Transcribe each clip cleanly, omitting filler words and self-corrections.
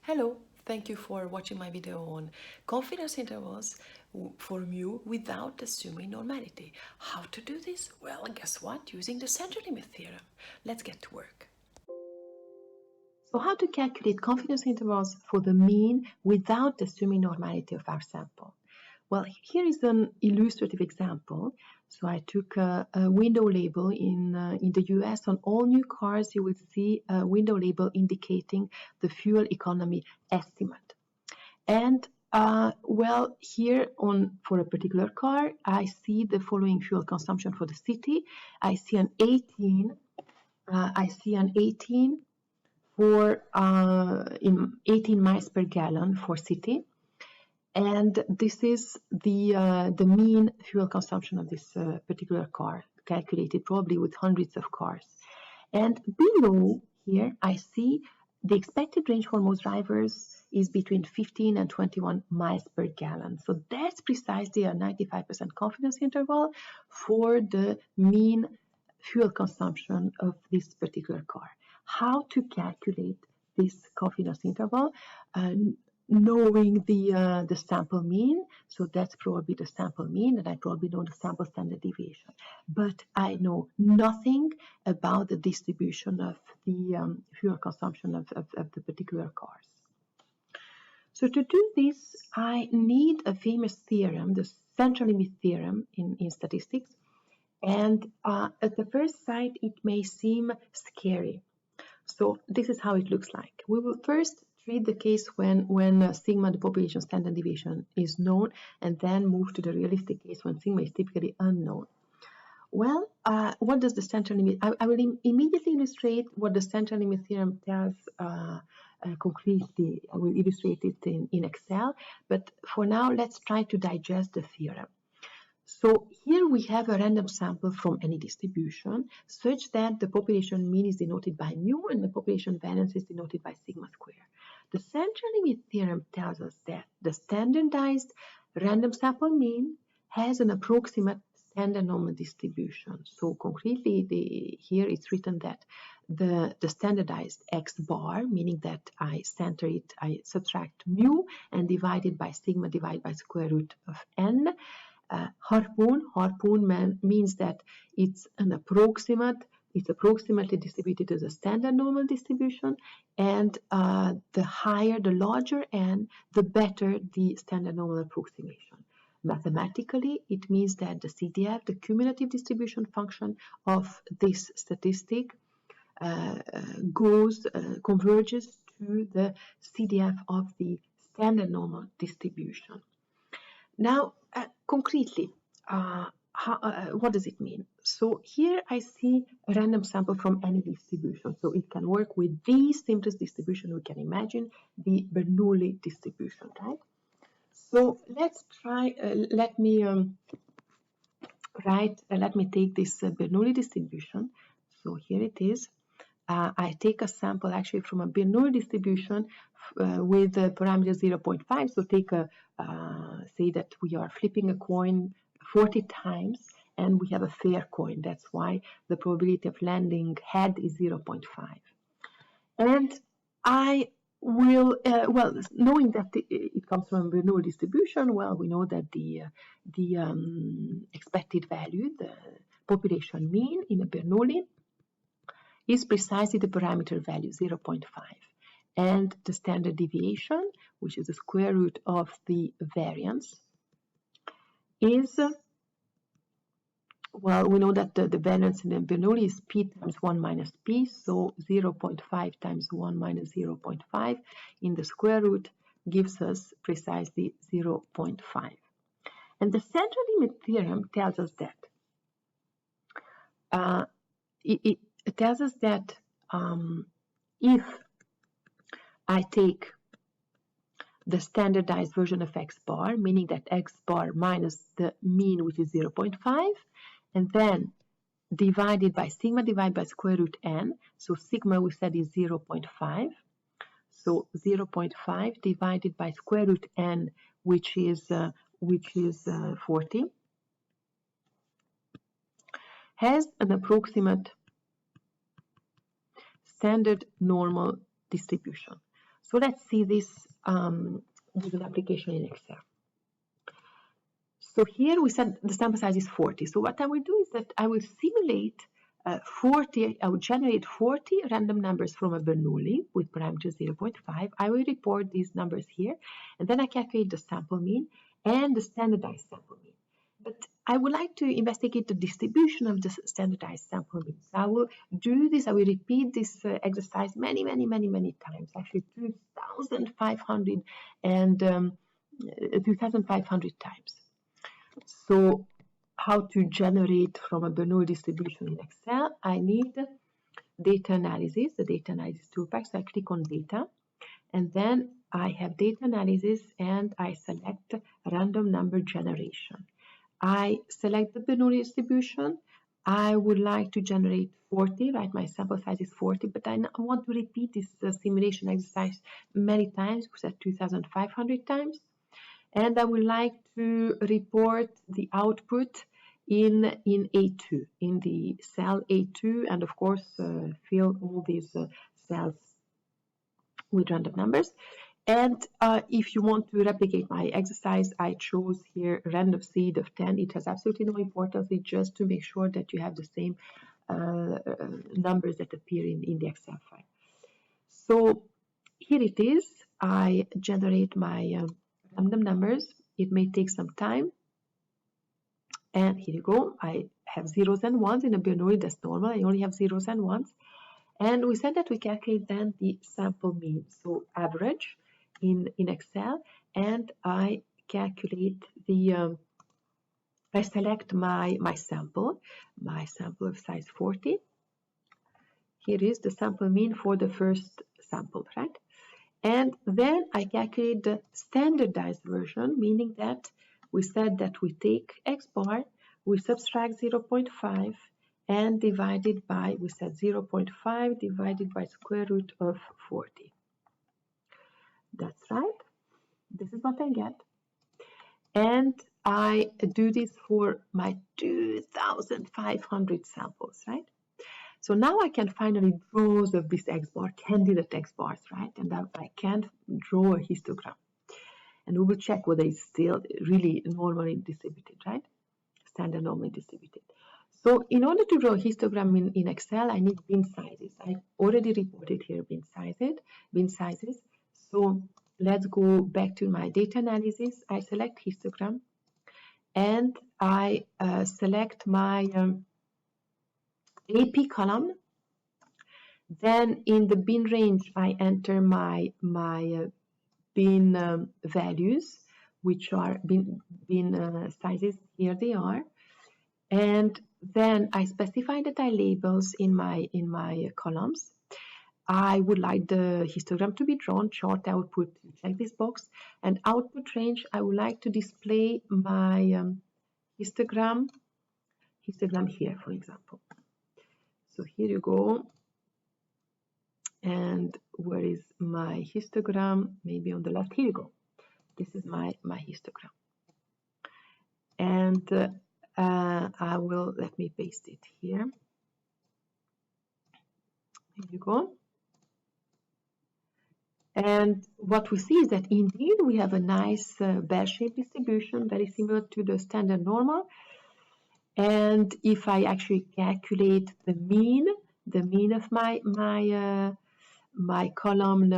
Hello, thank you for watching my video on confidence intervals for mu without assuming normality. How to do this? Well, guess what? Using the center limit theorem. Let's get to work. So how to calculate confidence intervals for the mean without assuming normality of our sample? Well, here is an illustrative example. So I took a window label in the US. On all new cars, you will see a window label indicating the fuel economy estimate. And well, here for a particular car, I see the following fuel consumption for the city. I see an 18 for 18 miles per gallon for city. And this is the mean fuel consumption of this particular car, calculated probably with hundreds of cars. And below here, I see the expected range for most drivers is between 15 and 21 miles per gallon. So that's precisely a 95% confidence interval for the mean fuel consumption of this particular car. How to calculate this confidence interval? Knowing the sample mean, so that's probably the sample mean, and I probably know the sample standard deviation. But I know nothing about the distribution of the fuel consumption of the particular cars. So to do this, I need a famous theorem, the central limit theorem in statistics. And at the first sight, it may seem scary. So this is how it looks like. We will first treat the case when sigma, the population standard deviation, is known, and then move to the realistic case when sigma is typically unknown. Well, what does the central limit? I will immediately illustrate what the central limit theorem tells concretely. I will illustrate it in Excel, but for now, let's try to digest the theorem. So here we have a random sample from any distribution such that the population mean is denoted by mu and the population variance is denoted by sigma square. The central limit theorem tells us that the standardized random sample mean has an approximate standard normal distribution. So concretely, here it's written that the standardized x bar, meaning that I center it, I subtract mu and divide it by sigma divided by square root of n. Harpoon means that it's approximately distributed as a standard normal distribution, and the larger n, the better the standard normal approximation. Mathematically, it means that the CDF, the cumulative distribution function of this statistic, converges to the CDF of the standard normal distribution. Now, concretely, what does it mean? So here I see a random sample from any distribution. So it can work with the simplest distribution we can imagine, the Bernoulli distribution, right? So let's try, let me take this Bernoulli distribution. So here it is. I take a sample actually from a Bernoulli distribution with the parameter 0.5. So take say that we are flipping a coin 40 times and we have a fair coin. That's why the probability of landing head is 0.5. And I will, knowing that it comes from a Bernoulli distribution, well, we know that the expected value, the population mean in a Bernoulli, is precisely the parameter value 0.5, and the standard deviation, which is the square root of the variance, is, well, we know that the variance in the Bernoulli is p times 1 minus p, so 0.5 times 1 minus 0.5 in the square root gives us precisely 0.5. And the central limit theorem tells us that it tells us that if I take the standardized version of x bar, meaning that x bar minus the mean, which is 0.5, and then divided by sigma divided by square root n, so sigma we said is 0.5, so 0.5 divided by square root n, which is 40, has an approximate standard normal distribution. So let's see this with an application in Excel. So here we said the sample size is 40. So what I will do is that I will simulate 40, I will generate 40 random numbers from a Bernoulli with parameter 0.5. I will report these numbers here, and then I calculate the sample mean and the standardized sample mean. But I would like to investigate the distribution of the standardized sample mean. So I will do this, I will repeat this exercise many times, actually 2,500 and 2,500 times. So how to generate from a Bernoulli distribution in Excel? I need data analysis, the data analysis toolpack. So I click on data, and then I have data analysis, and I select random number generation. I select the Bernoulli distribution. I would like to generate 40, right? My sample size is 40, but I want to repeat this simulation exercise many times, because at 2,500 times. And I would like to report the output in A2, in the cell A2, and of course fill all these cells with random numbers. And if you want to replicate my exercise, I chose here random seed of 10. It has absolutely no importance. It's just to make sure that you have the same numbers that appear in the Excel file. So here it is. I generate my random numbers. It may take some time. And here you go. I have zeros and ones in a Bernoulli. That's normal. I only have zeros and ones. And we said that we calculate then the sample mean, so average in Excel. And I calculate the, I select my sample of size 40. Here is the sample mean for the first sample, right? And then I calculate the standardized version, meaning that we said that we take X bar, we subtract 0.5 and divide it by, we said 0.5 divided by square root of 40. That's right. This is what I get. And I do this for my 2,500 samples, right? So now I can finally draw of this X bar, candidate X bars, right? And I can draw a histogram. And we will check whether it's still really normally distributed, right? Standard normally distributed. So in order to draw a histogram in Excel, I need bin sizes. I already reported here bin sizes. So let's go back to my data analysis. I select histogram, and I select my AP column. Then in the bin range, I enter my bin values, which are bin sizes. Here they are. And then I specify the die labels in my columns. I would like the histogram to be drawn, chart output, check this box, and output range. I would like to display my histogram here, for example. So here you go. And where is my histogram? Maybe on the left. Here you go. This is my histogram. And I will, let me paste it here. Here you go. And what we see is that indeed we have a nice bell-shaped distribution, very similar to the standard normal. And if I actually calculate the mean of my column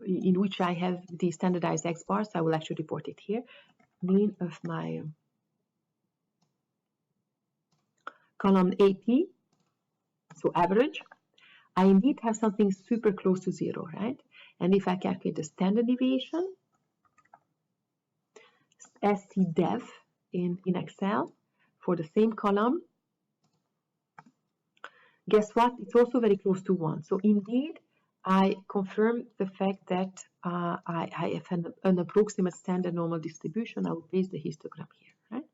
in which I have the standardized X bars, I will actually report it here. Mean of my column AP, so average, I indeed have something super close to 0, right? And if I calculate the standard deviation, STDEV in Excel for the same column, guess what? It's also very close to 1. So indeed, I confirm the fact that I have an approximate standard normal distribution. I will paste the histogram here, right?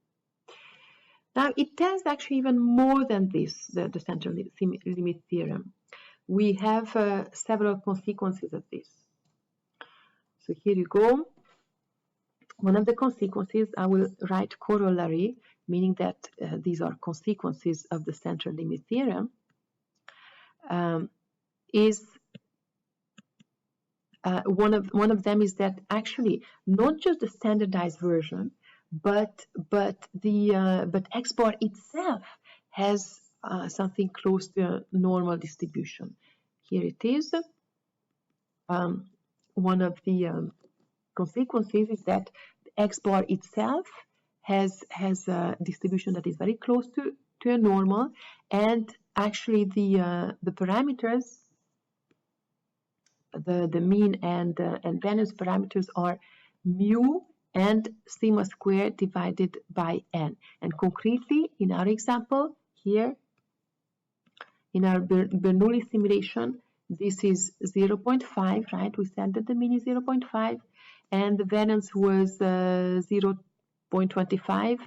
Now, it tells actually even more than this, the central limit theorem. We have several consequences of this. So here you go. one of the consequences, I will write corollary, meaning that these are consequences of the central limit theorem, is one of them is that actually not just the standardized version, but X bar itself has something close to a normal distribution. Here it is. One of the consequences is that X bar itself has a distribution that is very close to a normal, and actually the parameters, the mean and variance parameters are mu and sigma squared divided by n. And concretely, in our example here, in our Bernoulli simulation, this is 0.5, right? We said that the mean is 0.5, and the variance was 0.25.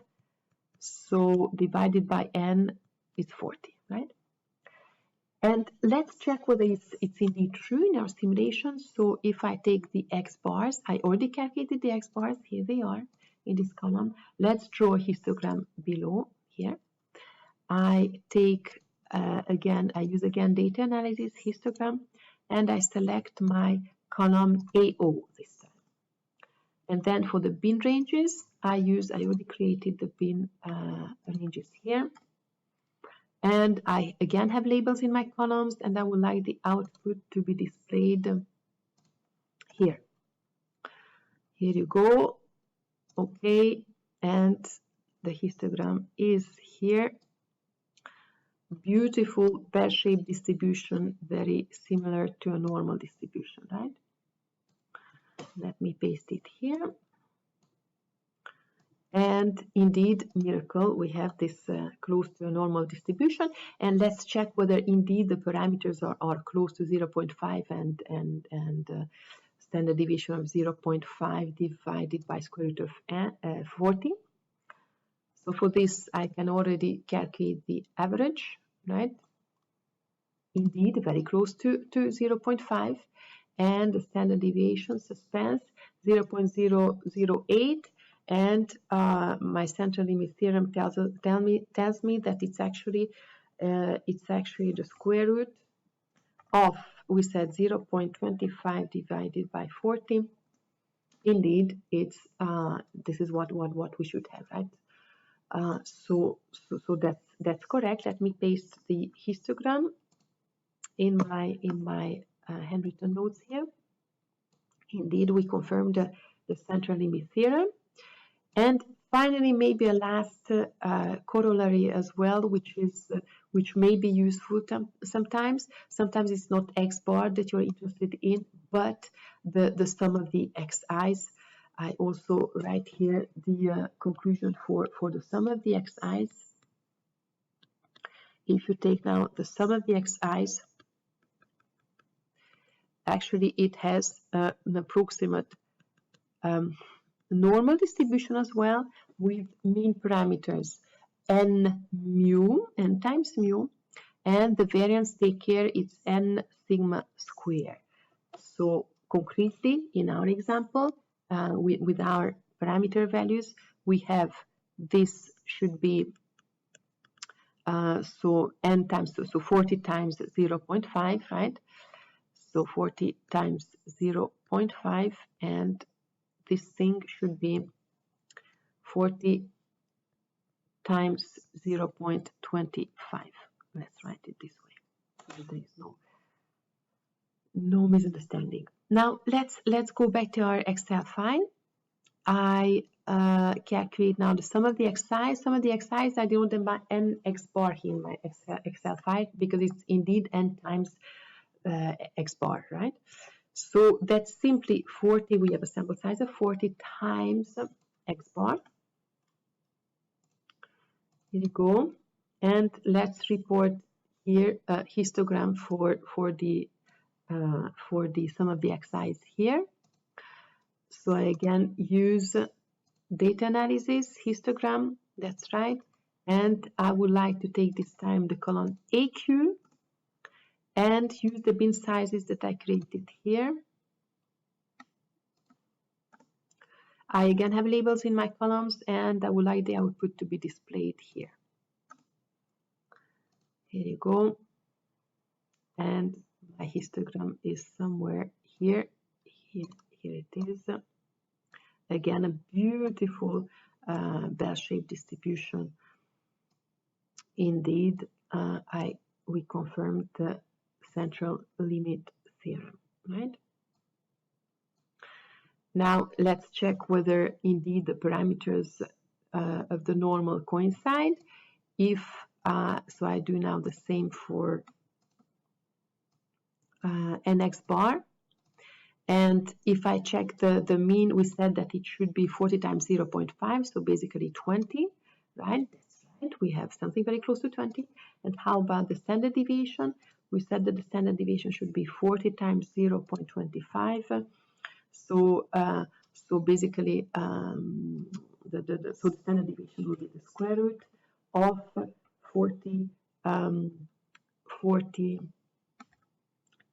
So divided by n is 40, right? And let's check whether it's indeed true in our simulation. So if I take the X bars, I already calculated the X bars. Here they are in this column. Let's draw a histogram below here. I take I use again data analysis histogram, and I select my column AO this time. And then for the bin ranges, I already created the bin ranges here. And I again have labels in my columns, and I would like the output to be displayed here. Here you go. Okay, and the histogram is here. Beautiful pear-shaped distribution, very similar to a normal distribution, right? Let me paste it here. And indeed, miracle, we have this close to a normal distribution. And let's check whether indeed the parameters are close to 0.5 and standard deviation of 0.5 divided by square root of 40. So for this, I can already calculate the average, right? Indeed, very close to 0.5. And the standard deviation suspense 0.008. And my central limit theorem tells me that it's actually the square root of, we said, 0.25 divided by 40. Indeed, it's this is what we should have, right? So that's correct. Let me paste the histogram in my handwritten notes here. Indeed, we confirmed the central limit theorem. And finally, maybe a last corollary as well, which may be useful sometimes. Sometimes it's not X bar that you're interested in, but the sum of the Xi's. I also write here the conclusion for the sum of the Xi's. If you take now the sum of the Xi's, actually it has an approximate normal distribution as well, with mean parameters n times mu, and the variance, take care, it's n sigma square. So concretely, in our example, with our parameter values, we have this should be so n times so 40 times 0.5, right? So 40 times 0.5, and this thing should be 40 times 0.25. Let's write it this way, so there is no misunderstanding. Now let's go back to our Excel file. I calculate now the sum of the Xi's. Sum of the Xi's, I denote them by n X bar here in my Excel file, because it's indeed n times X bar, right? So that's simply 40. We have a sample size of 40 times X bar. Here you go. And let's report here a histogram for the sum of the Xi's here. So I again use data analysis histogram. That's right. And I would like to take this time the column AQ and use the bin sizes that I created here. I again have labels in my columns, and I would like the output to be displayed here. Here you go. And my histogram is somewhere here. Here it is. Again, a beautiful bell-shaped distribution. Indeed, we confirmed the central limit theorem, right? Now let's check whether indeed the parameters of the normal coincide. If so, I do now the same for nx bar. And if I check the mean, we said that it should be 40 times 0.5, so basically 20, right? That's right. We have something very close to 20. And how about the standard deviation? We said that the standard deviation should be 40 times 0.25. So basically, the standard deviation will be the square root of 40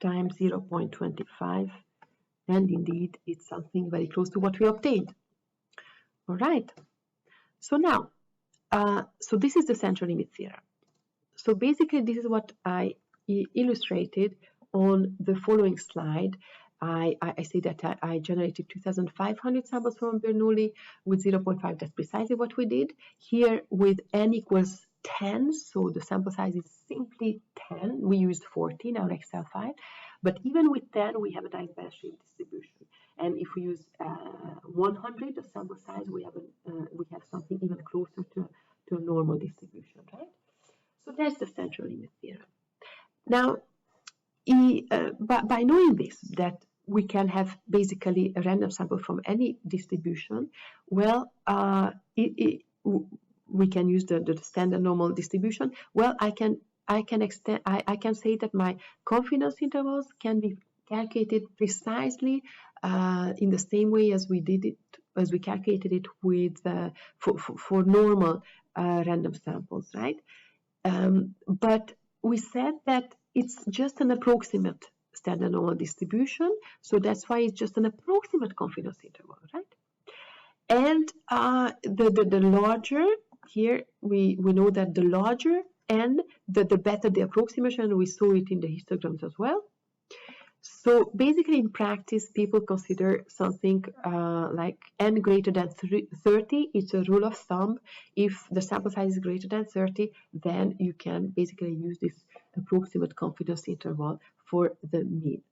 times 0.25. And indeed, it's something very close to what we obtained. All right. So now, so this is the central limit theorem. So basically, this is what I illustrated on the following slide. I say that I generated 2,500 samples from Bernoulli with 0.5. That's precisely what we did. Here with n equals 10, so the sample size is simply 10. We used 40 in our Excel file. But even with 10, we have a nice bell-shaped distribution. And if we use 100, the sample size, we have something even closer to a normal distribution, right? So that's the central limit theorem. Now, by knowing this, that we can have basically a random sample from any distribution, well, we can use the standard normal distribution. Well, I can say that my confidence intervals can be calculated precisely in the same way as we calculated it with for normal random samples, right? But we said that it's just an approximate standard normal distribution, so that's why it's just an approximate confidence interval, right? And the larger, here we know that the larger n, the better the approximation. We saw it in the histograms as well. So basically in practice, people consider something like n greater than 30. It's a rule of thumb. If the sample size is greater than 30, then you can basically use this approximate confidence interval for the mean.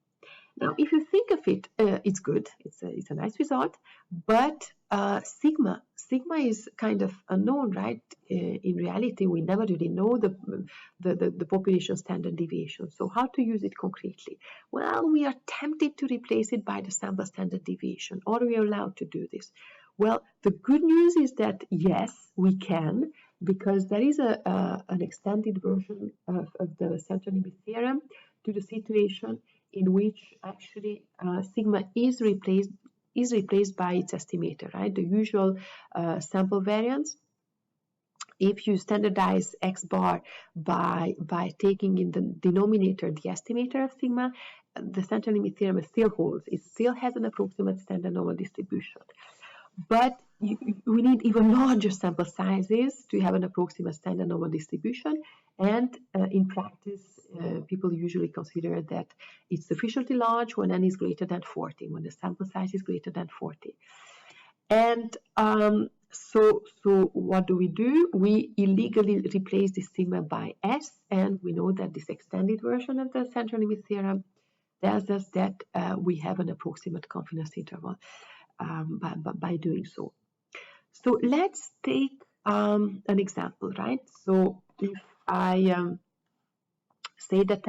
Now, if you think of it, it's good. It's a nice result, but sigma is kind of unknown, right? In reality, we never really know the population standard deviation. So how to use it concretely? Well, we are tempted to replace it by the sample standard deviation, or we are allowed to do this. Well, the good news is that yes, we can, because there is an extended version of the central limit theorem to the situation in which actually sigma is replaced by its estimator, right? The usual sample variance. If you standardize x bar by taking in the denominator the estimator of sigma, the central limit theorem still holds. It still has an approximate standard normal distribution. But we need even larger sample sizes to have an approximate standard normal distribution. And in practice, people usually consider that it's sufficiently large when n is greater than 40, when the sample size is greater than 40. And so what do? We illegally replace this sigma by s, and we know that this extended version of the central limit theorem tells us that we have an approximate confidence interval by doing so. So let's take an example, right? So if I say that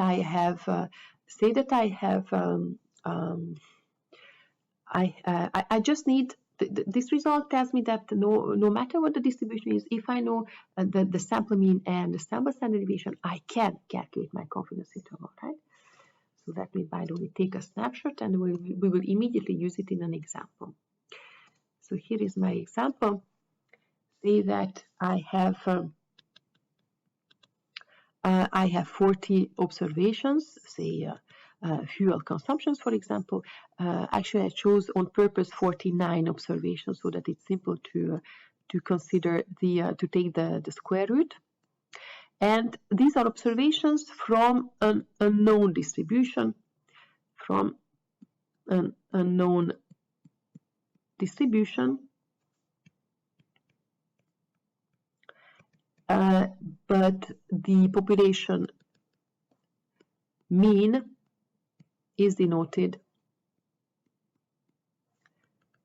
I just need this result tells me that no matter what the distribution is, if I know the sample mean and the sample standard deviation, I can calculate my confidence interval, right? So let me, by the way, take a snapshot, and we will immediately use it in an example. So here is my example. Say that I have 40 observations, say fuel consumptions, for example. Actually, I chose on purpose 49 observations so that it's simple to consider to take the square root. And these are observations from an unknown distribution, but the population mean is denoted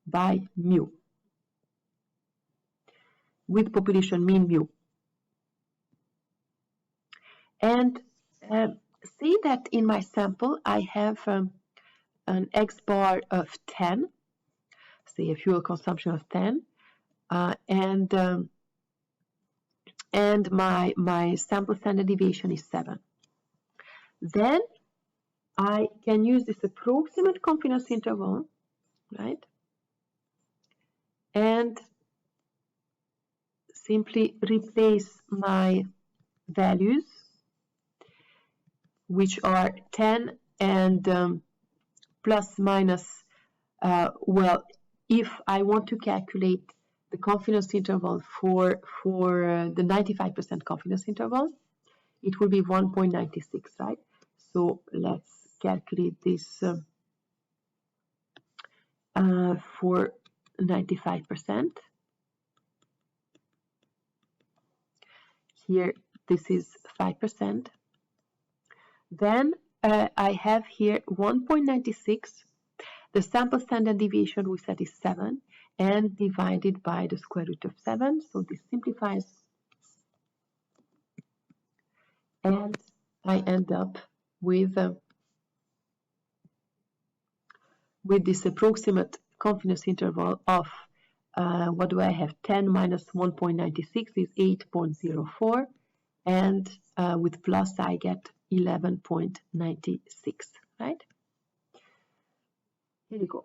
by mu, with population mean mu. And say that in my sample I have an X bar of 10, say a fuel consumption of 10, and my sample standard deviation is 7. Then I can use this approximate confidence interval, right? And simply replace my values, which are 10 and plus minus, well, if I want to calculate the confidence interval for the 95% confidence interval, it will be 1.96, right? So let's calculate this for 95%. Here, this is 5%. Then I have here 1.96. The sample standard deviation we said is 7, and divided by the square root of 7. So this simplifies, and I end up with this approximate confidence interval of what do I have? 10 minus 1.96 is 8.04, and with plus I get 11.96, right? Here you go.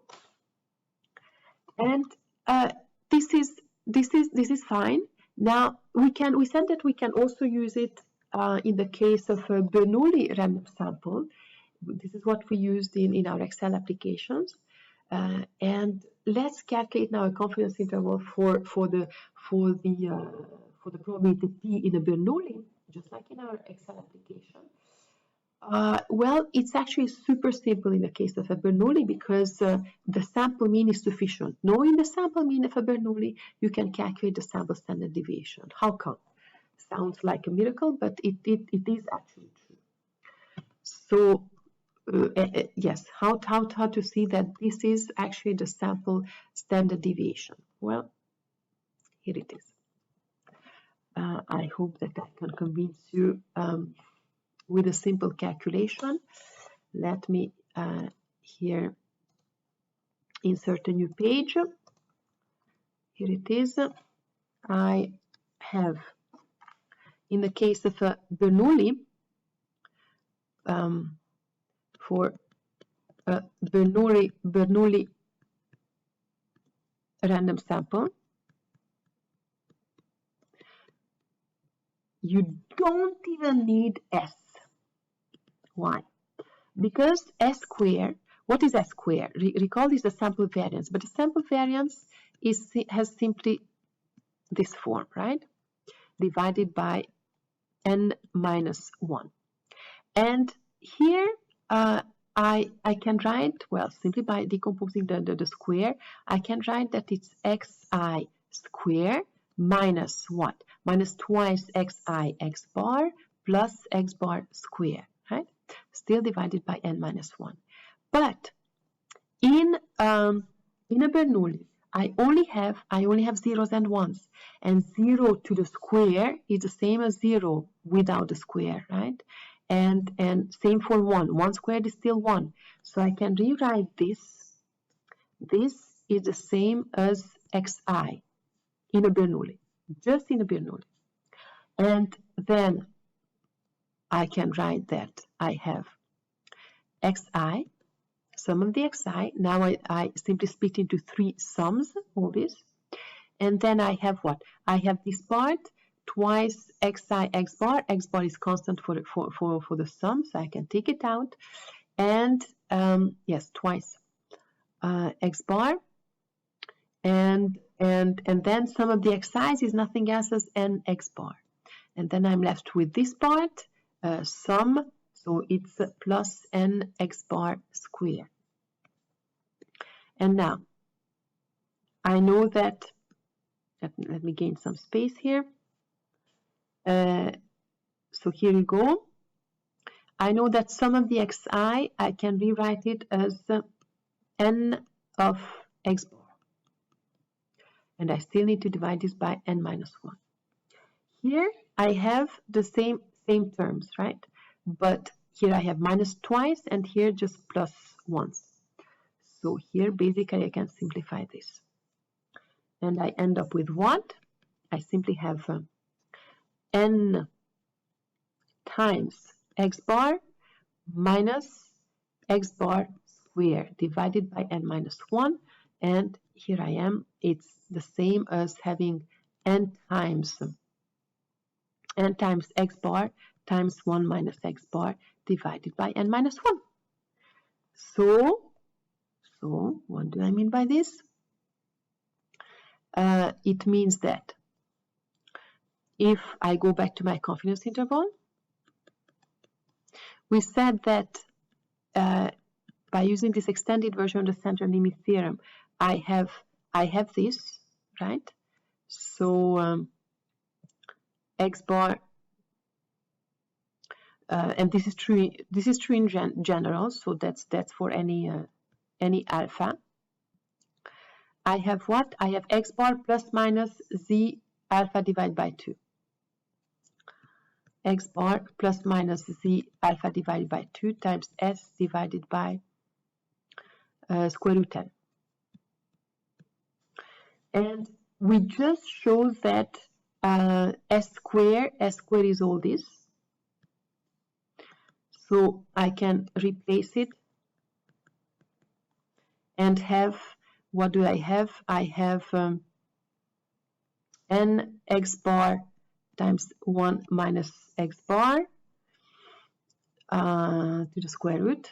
And this is fine. Now we said that we can also use it in the case of a Bernoulli random sample. This is what we used in our Excel applications. And let's calculate now a confidence interval for the probability P in a Bernoulli, just like in our Excel application. Well, it's actually super simple in the case of a Bernoulli because the sample mean is sufficient. Knowing the sample mean of a Bernoulli, you can calculate the sample standard deviation. How come? Sounds like a miracle, but it is actually true. So yes, how to see that this is actually the sample standard deviation? Well, here it is. I hope that I can convince you with a simple calculation. Let me here insert a new page. Here it is. I have, in the case of a Bernoulli, for a Bernoulli random sample, you don't even need S. Why? Because S square, what is S square? Recall this is the sample variance, but the sample variance has simply this form, right? Divided by n minus 1. And here I can write, well, simply by decomposing the square, I can write that it's xi square minus what? Minus twice xi x bar plus x bar square, right? Still divided by n minus 1. But in a Bernoulli, I only have zeros and ones, and 0 to the square is the same as 0 without the square, right? And same for 1. 1 squared is still 1. So I can rewrite this. This is the same as xi in a Bernoulli, just in a Bernoulli. And then I can write that I have xi, sum of the xi. Now I simply split into 3 sums, all this. And then I have what? I have this part twice xi x bar. X bar is constant for the sum, so I can take it out. and yes, twice x bar, and then sum of the xi's is nothing else as n x bar, and then I'm left with this part, sum, so it's plus n x bar squared. And now I know that, let me gain some space here. So here we go. I know that sum of the xi, I can rewrite it as n of x bar. And I still need to divide this by n minus 1. Here I have the same terms, right? But here I have minus twice, and here just plus once. So here basically I can simplify this. And I end up with what? I simply have n times x bar minus x bar squared divided by n minus 1. And here I am. It's the same as having n times x bar times 1 minus x bar divided by n minus 1. So what do I mean by this? It means that if I go back to my confidence interval, we said that by using this extended version of the central limit theorem, I have this, right? So x bar, and this is true in general. So that's for any alpha. I have what? I have x bar plus minus z alpha divided by 2. X bar plus minus z alpha divided by 2 times s divided by square root n. And we just showed that s square is all this. So I can replace it and have, what do I have? I have n x bar times 1 minus x bar to the square root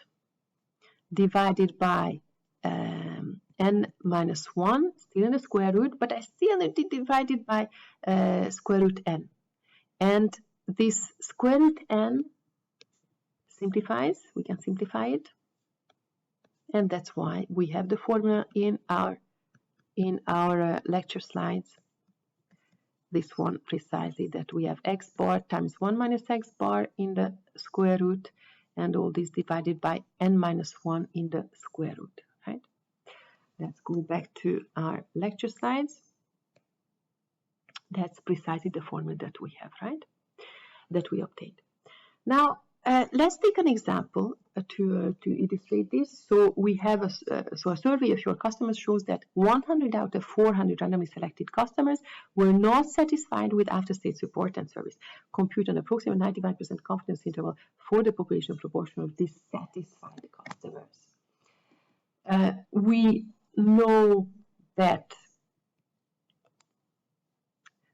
divided by n minus 1, still in the square root, but I still need to divide it by square root n. And this square root n simplifies, we can simplify it, and that's why we have the formula in our lecture slides. This one precisely, that we have x bar times 1 minus x bar in the square root, and all this divided by n minus 1 in the square root, right? Let's go back to our lecture slides. That's precisely the formula that we have, right? That we obtained. Now, let's take an example to illustrate this. So we have a survey of your customers shows that 100 out of 400 randomly selected customers were not satisfied with after-state support and service. Compute an approximate 95% confidence interval for the population proportion of dissatisfied customers. We know that.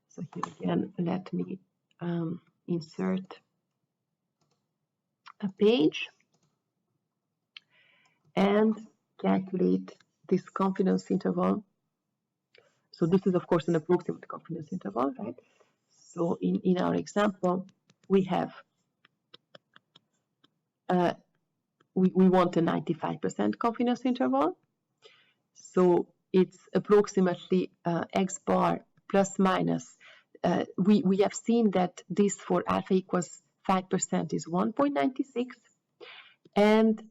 So here again, let me insert a page and calculate this confidence interval. So this is of course an approximate confidence interval, right? So in our example, we have we want a 95% confidence interval. So it's approximately x bar plus minus. We have seen that this for alpha equals 5% is 1.96, and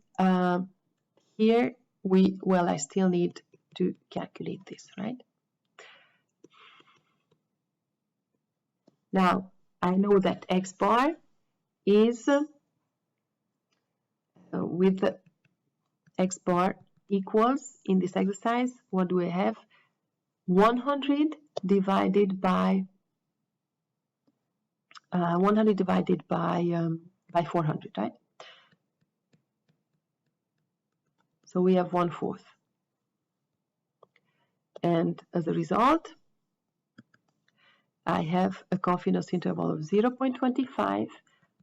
here I still need to calculate this, right? Now I know that x bar is with the x bar equals, in this exercise, what do I have? 100 divided by 400, right? So we have 1/4. And as a result, I have a confidence interval of 0.25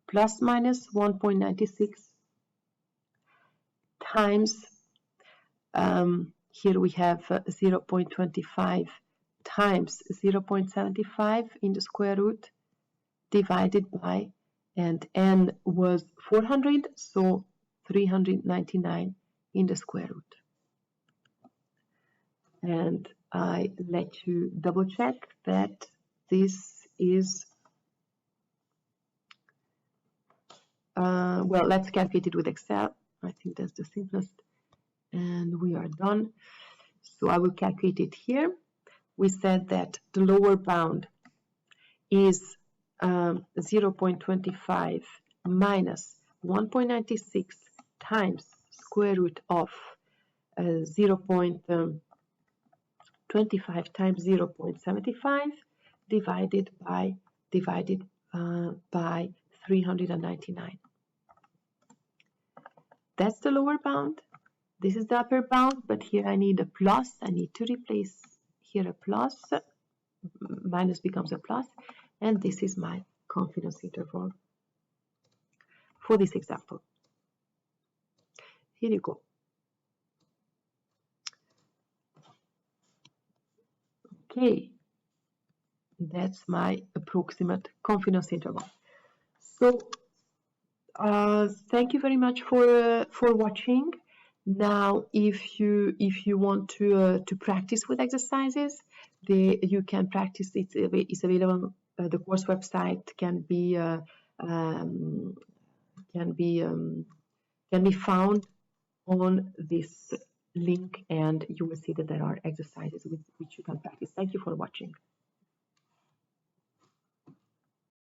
plus minus 1.96 times, here we have 0.25 times 0.75 in the square root divided by, and n was 400, so 399 in the square root. And I let you double check that this is, well, let's calculate it with Excel. I think that's the simplest. And we are done. So I will calculate it here. We said that the lower bound is 0.25 minus 1.96 times square root of 0.25 times 0.75 divided by 399. That's the lower bound. This is the upper bound, but here I need a plus. I need to replace here a plus. Minus becomes a plus, and this is my confidence interval for this example. Here you go. Okay, that's my approximate confidence interval. So thank you very much for watching. Now, if you want to practice with exercises, you can practice. It's available. The course website can be found on this link, and you will see that there are exercises with which you can practice. Thank you for watching.